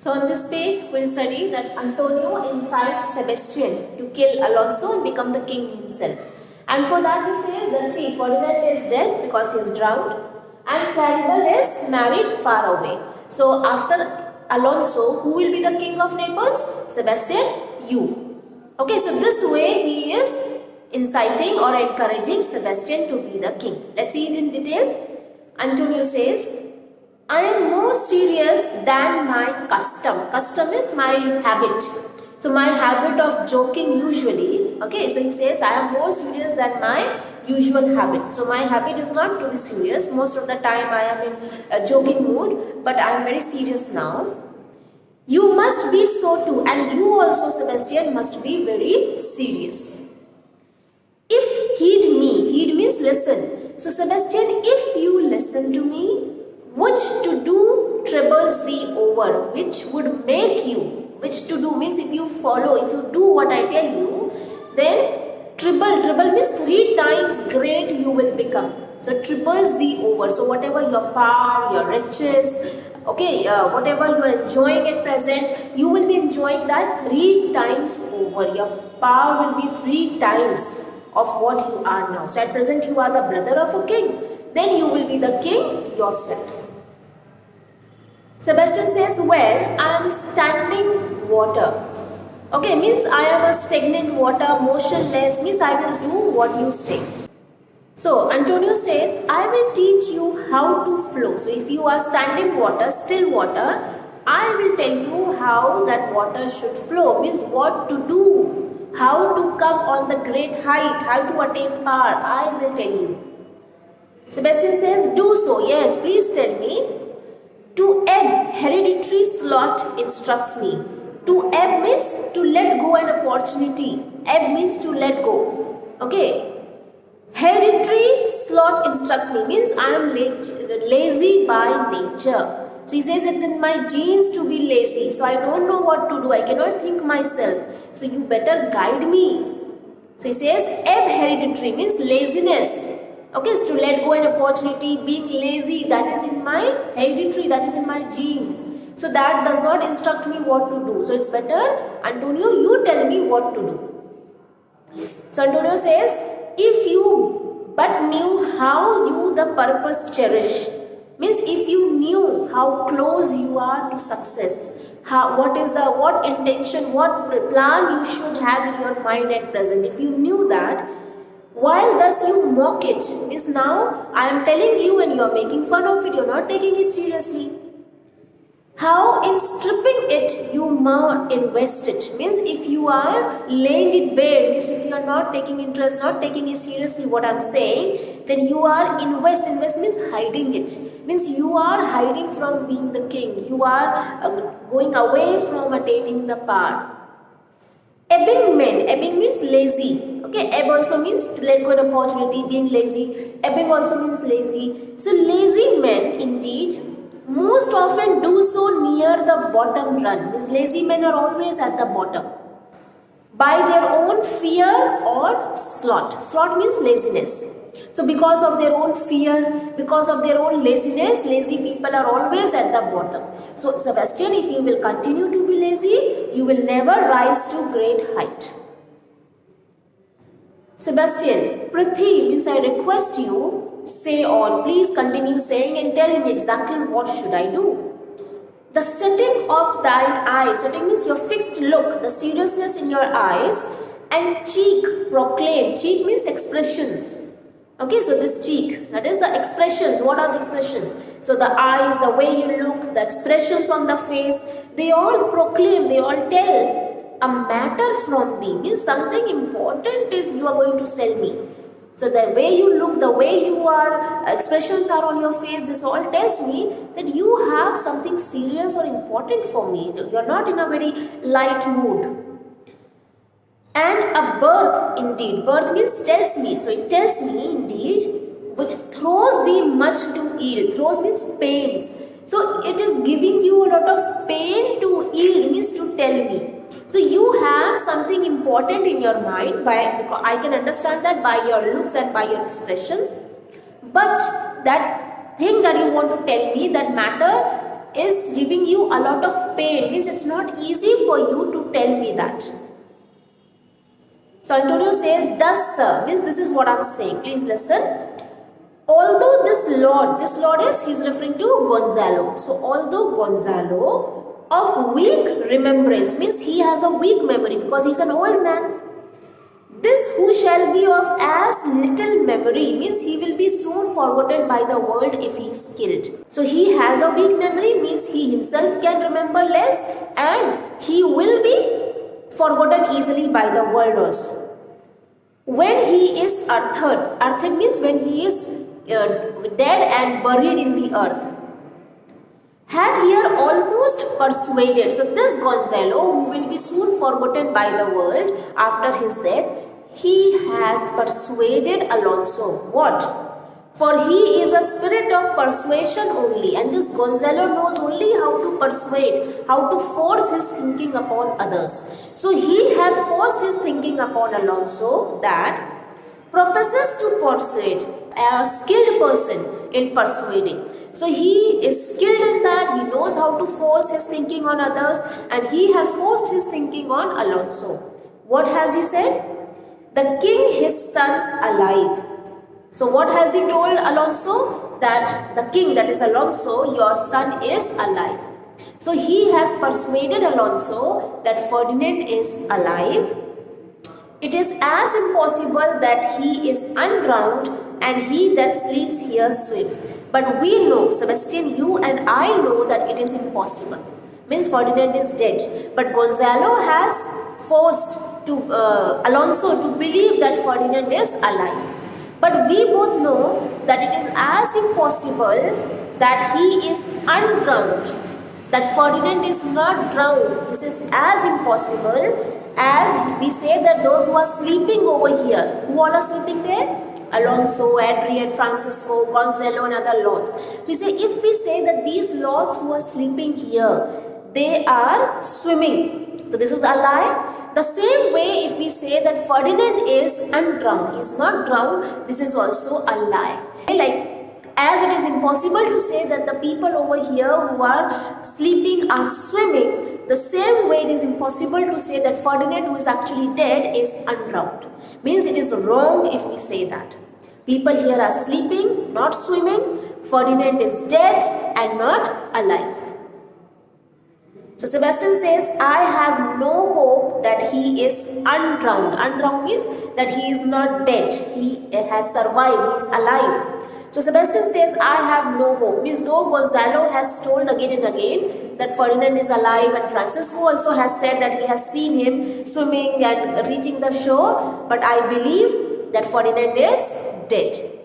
So on this page, we'll study that Antonio incites Sebastian to kill Alonso and become the king himself. And for that he says that see, Ferdinand is dead because he is drowned and Claribel is married far away. So after Alonso, who will be the king of Naples? Sebastian, you. Okay, so this way he is inciting or encouraging Sebastian to be the king. Let's see it in detail. Antonio says, I am more serious than my custom. Custom is my habit. So my habit of joking usually. Okay, so he says I am more serious than my usual habit. So my habit is not to be serious. Most of the time I am in a joking mood, but I am very serious now. You must be so too, and you also, Sebastian, must be very serious. If heed me, heed means listen. So Sebastian, if you listen to me, which to do troubles thee over, which would make you, which to do means if you follow, if you do what I tell you, then trouble means 3 times great you will become. So troubles thee over. So whatever your power, your riches, okay, whatever you are enjoying at present, you will be enjoying that 3 times over. Your power will be 3 times of what you are now. So at present you are the brother of a king. Then you will be the king yourself. Sebastian says, well, I am standing water. Okay, means I am a stagnant water, motionless, means I will do what you say. So Antonio says, I will teach you how to flow. So if you are standing water, still water, I will tell you how that water should flow, means what to do, how to come on the great height, how to attain power, I will tell you. Sebastian says, do so, yes, please tell me. To ebb, hereditary slot instructs me. To ebb means to let go an opportunity. Ebb means to let go. Okay. Hereditary slot instructs me means I am lazy by nature. So he says it's in my genes to be lazy. So I don't know what to do. I cannot think myself. So you better guide me. So he says ebb hereditary means laziness. Okay, so to let go an opportunity, being lazy, that is in my hereditary, that is in my genes. So that does not instruct me what to do. So it's better, Antonio, you tell me what to do. So Antonio says, if you but knew how you the purpose cherish, means if you knew how close you are to success, what intention, what plan you should have in your mind at present, if you knew that, while thus you mock it, means now I am telling you and you are making fun of it, you are not taking it seriously. How in stripping it you more invest it, means if you are laying it bare, means if you are not taking interest, not taking it seriously what I am saying, then you are invest means hiding it, means you are hiding from being the king, you are going away from attaining the power. Ebbing men, ebbing means lazy. Okay, ebb also means to let go an opportunity, being lazy. Ebbing also means lazy. So lazy men indeed most often do so near the bottom run. Means lazy men are always at the bottom. By their own fear or sloth. Sloth means laziness. So because of their own fear, because of their own laziness, lazy people are always at the bottom. So Sebastian, if you will continue to be lazy, you will never rise to great height. Sebastian, Prithi means I request you, say on, please continue saying and tell me exactly what should I do. The setting of thine eyes, setting means your fixed look, the seriousness in your eyes, and cheek proclaim, cheek means expressions. Okay, so this cheek, that is the expressions. What are the expressions? So the eyes, the way you look, the expressions on the face, they all proclaim, they all tell a matter from thee. Means something important is you are going to tell me. So the way you look, the way you are, expressions are on your face, this all tells me that you have something serious or important for me. You are not in a very light mood. And a birth indeed, birth means tells me, so it tells me indeed, which throws thee much to yield, throws means pains, so it is giving you a lot of pain to yield, means to tell me. So you have something important in your mind, because I can understand that by your looks and by your expressions, but that thing that you want to tell me, that matter is giving you a lot of pain, means it's not easy for you to tell me that. So Antonio says, thus sir, means this is what I'm saying, please listen. Although this lord is, he's referring to Gonzalo. So although Gonzalo of weak remembrance, means he has a weak memory because he's an old man. This who shall be of as little memory, means he will be soon forgotten by the world if he is killed. So he has a weak memory, means he himself can remember less and he will be forgotten easily by the world also. When he is earthed means when he is dead and buried in the earth. Had here almost persuaded, so this Gonzalo, who will be soon forgotten by the world after his death, he has persuaded Alonso. What? For he is a spirit of persuasion only, and this Gonzalo knows only how to persuade, how to force his thinking upon others. So he has forced his thinking upon Alonso that professes to persuade, a skilled person in persuading. So he is skilled in that, he knows how to force his thinking on others, and he has forced his thinking on Alonso. What has he said? The king his sons alive. So what has he told Alonso? That the king, that is Alonso, your son is alive. So he has persuaded Alonso that Ferdinand is alive. It is as impossible that he is undrowned and he that sleeps here swims. But we know, Sebastian, you and I know that it is impossible. Means Ferdinand is dead. But Gonzalo has forced Alonso to believe that Ferdinand is alive. But we both know that it is as impossible that he is undrowned, that Ferdinand is not drowned. This is as impossible as we say that those who are sleeping over here, who all are sleeping there? Alonso, Adrian, Francisco, Gonzalo and other lords. We say, if we say that these lords who are sleeping here, they are swimming. So this is a lie. The same way if we say that Ferdinand is undrowned, he is not drowned, this is also a lie. Like, as it is impossible to say that the people over here who are sleeping are swimming, the same way it is impossible to say that Ferdinand, who is actually dead, is undrowned. Means it is wrong if we say that. People here are sleeping, not swimming. Ferdinand is dead and not alive. So Sebastian says, I have no hope that he is undrowned. Undrowned means that he is not dead. He has survived. He is alive. So Sebastian says, I have no hope. Means though Gonzalo has told again and again that Ferdinand is alive, and Francisco also has said that he has seen him swimming and reaching the shore, but I believe that Ferdinand is dead.